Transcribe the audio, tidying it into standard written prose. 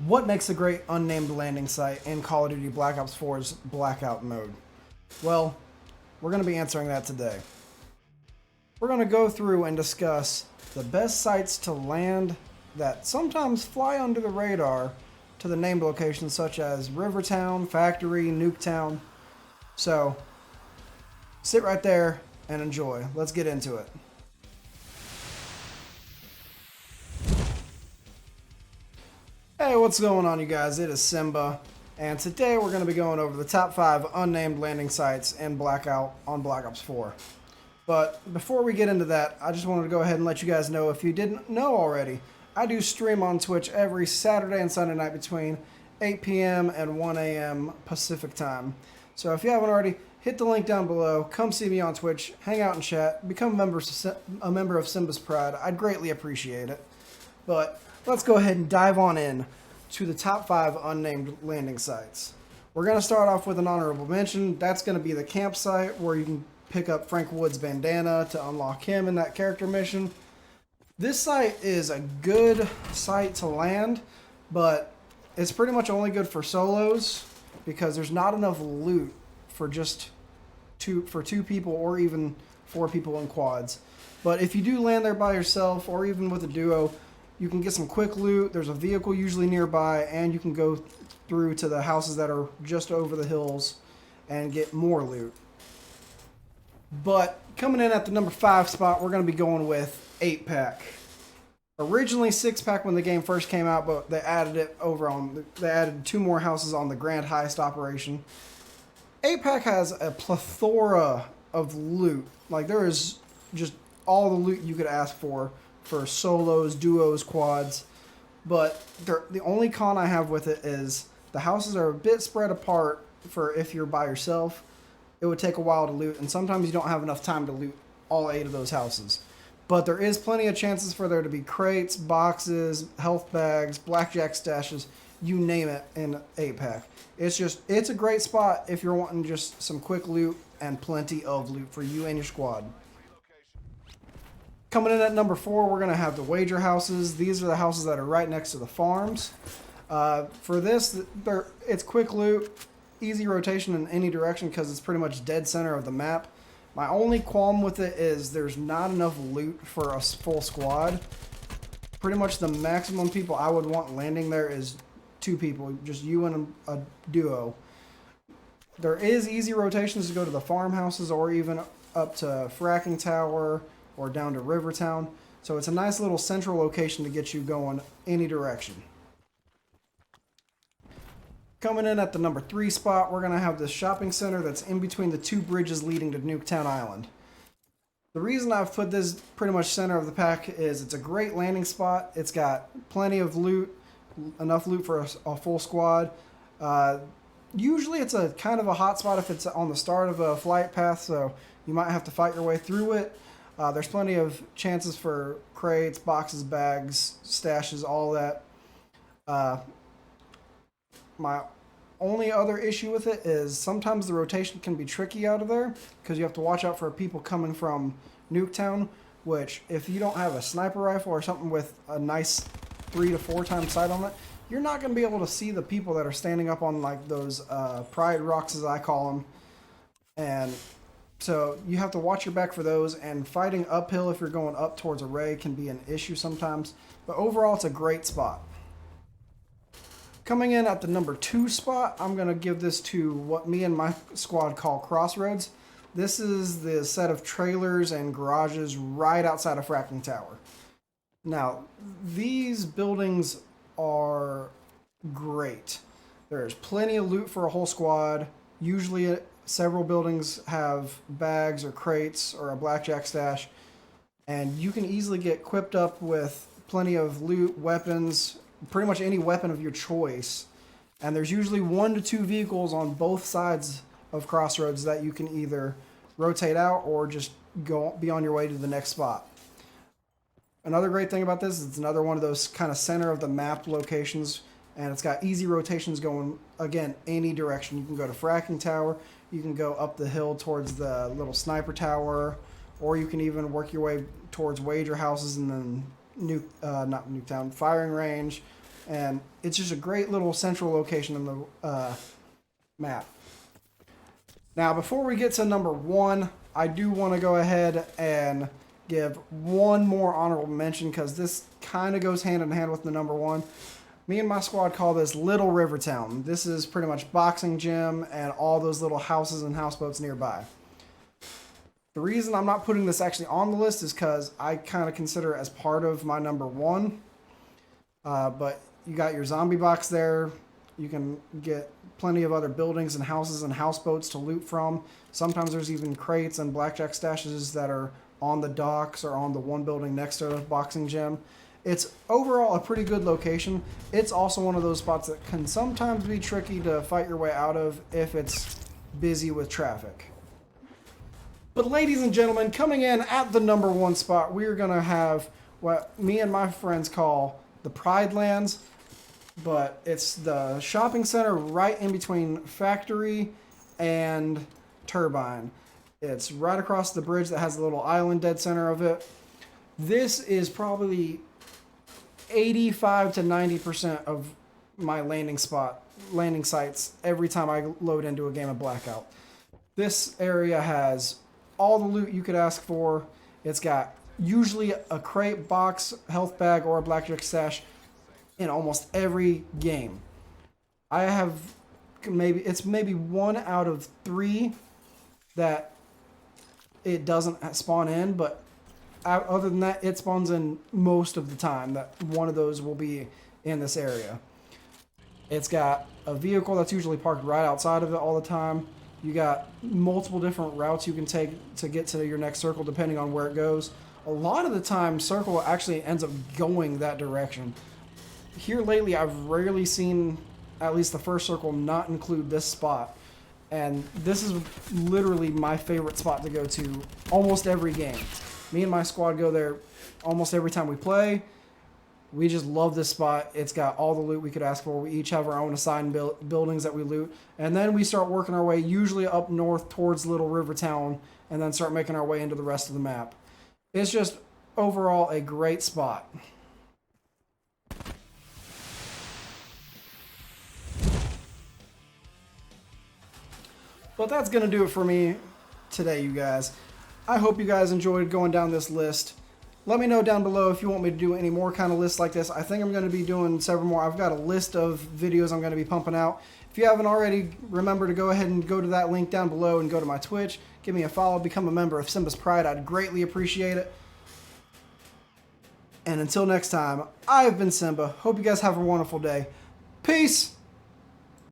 What makes a great unnamed landing site in Call of Duty Black Ops 4's Blackout mode? Well, we're going to be answering that today. We're going to go through and discuss the best sites to land that sometimes fly under the radar to the named locations such as Rivertown, Factory, Nuketown. So, sit right there and enjoy. Let's get into it. Hey, what's going on, you guys? It is SiMbA, and today we're going to be going over the top 5 unnamed landing sites in Blackout on Black Ops 4. But before we get into that, I just wanted to go ahead and let you guys know, if you didn't know already, I do stream on Twitch every Saturday and Sunday night between 8 p.m. and 1 a.m. Pacific time. So if you haven't already, hit the link down below, come see me on Twitch, hang out and chat, become a member of SiMba's Pride. I'd greatly appreciate it. But let's go ahead and dive on in to the top 5 unnamed landing sites. We're going to start off with an honorable mention. That's going to be the campsite where you can pick up Frank Wood's bandana to unlock him in that character mission. This site is a good site to land, but it's pretty much only good for solos because there's not enough loot for just two people or even 4 people in quads. But if you do land there by yourself or even with a duo, you can get some quick loot. There's a vehicle usually nearby, and you can go through to the houses that are just over the hills and get more loot. But coming in at the number 5 spot, we're going to be going with 8-pack. Originally 6-pack when the game first came out, but they added 2 more houses on the Grand Heist operation. 8-pack has a plethora of loot. Like, there is just all the loot you could ask for solos, duos, quads. But the only con I have with it is the houses are a bit spread apart for if you're by yourself. It would take a while to loot, and sometimes you don't have enough time to loot all 8 of those houses. But there is plenty of chances for there to be crates, boxes, health bags, blackjack stashes, you name it, in 8-pack. It's a great spot if you're wanting just some quick loot and plenty of loot for you and your squad. Coming in at number 4, we're going to have the wager houses. These are the houses that are right next to the farms. For this, it's quick loot, easy rotation in any direction because it's pretty much dead center of the map. My only qualm with it is there's not enough loot for a full squad. Pretty much the maximum people I would want landing there is 2 people, just you and a duo. There is easy rotations to go to the farmhouses or even up to Fracking Tower or down to Rivertown. So it's a nice little central location to get you going any direction. Coming in at the number 3 spot, we're going to have this shopping center that's in between the 2 bridges leading to Nuketown Island. The reason I've put this pretty much center of the pack is it's a great landing spot. It's got plenty of loot, enough loot for a full squad. Usually it's a kind of a hot spot if it's on the start of a flight path, so you might have to fight your way through it. There's plenty of chances for crates, boxes, bags, stashes, all that. My only other issue with it is sometimes the rotation can be tricky out of there because you have to watch out for people coming from Nuketown, which if you don't have a sniper rifle or something with a nice 3 to 4 times sight on it, you're not going to be able to see the people that are standing up on like those pride rocks, as I call them. And so you have to watch your back for those, and fighting uphill if you're going up towards a ray can be an issue sometimes. But overall, it's a great spot. Coming in at the number 2 spot, I'm going to give this to what me and my squad call Crossroads. This is the set of trailers and garages right outside of Fracking Tower. Now, these buildings are great. There's plenty of loot for a whole squad. Usually several buildings have bags or crates or a blackjack stash, and you can easily get equipped up with plenty of loot, weapons, pretty much any weapon of your choice. And there's usually 1 to 2 vehicles on both sides of Crossroads that you can either rotate out or just be on your way to the next spot. Another great thing about this is it's another one of those kind of center of the map locations, and it's got easy rotations going, again, any direction. You can go to Fracking Tower, you can go up the hill towards the little sniper tower, or you can even work your way towards wager houses and then not Nuketown, firing range, and it's just a great little central location in the map. Now, before we get to number 1, I do want to go ahead and give one more honorable mention because this kind of goes hand in hand with the number 1. Me and my squad call this Little Rivertown. This is pretty much boxing gym and all those little houses and houseboats nearby. The reason I'm not putting this actually on the list is because I kind of consider it as part of my number 1. But you got your zombie box there. You can get plenty of other buildings and houses and houseboats to loot from. Sometimes there's even crates and blackjack stashes that are on the docks or on the one building next to the boxing gym. It's overall a pretty good location. It's also one of those spots that can sometimes be tricky to fight your way out of if it's busy with traffic. But ladies and gentlemen, coming in at the number 1 spot, we're going to have what me and my friends call the Pride Lands. But it's the shopping center right in between Factory and Turbine. It's right across the bridge that has a little island dead center of it. This is probably 85 to 90% of my landing sites every time I load into a game of Blackout. This area has all the loot you could ask for. It's got usually a crate, box, health bag, or a blackjack stash in almost every game. I have maybe 1 out of 3 that it doesn't spawn in, but other than that, it spawns in most of the time that one of those will be in this area. It's got a vehicle that's usually parked right outside of it all the time. You got multiple different routes you can take to get to your next circle depending on where it goes. A lot of the time, circle actually ends up going that direction. Here lately, I've rarely seen at least the first circle not include this spot. And this is literally my favorite spot to go to almost every game. Me and my squad go there almost every time we play. We just love this spot. It's got all the loot we could ask for. We each have our own assigned buildings that we loot. And then we start working our way usually up north towards Little Rivertown and then start making our way into the rest of the map. It's just overall a great spot. But that's going to do it for me today, you guys. I hope you guys enjoyed going down this list. Let me know down below if you want me to do any more kind of lists like this. I think I'm going to be doing several more. I've got a list of videos I'm going to be pumping out. If you haven't already, remember to go ahead and go to that link down below and go to my Twitch. Give me a follow. Become a member of SiMba's Pride. I'd greatly appreciate it. And until next time, I've been SiMba. Hope you guys have a wonderful day. Peace!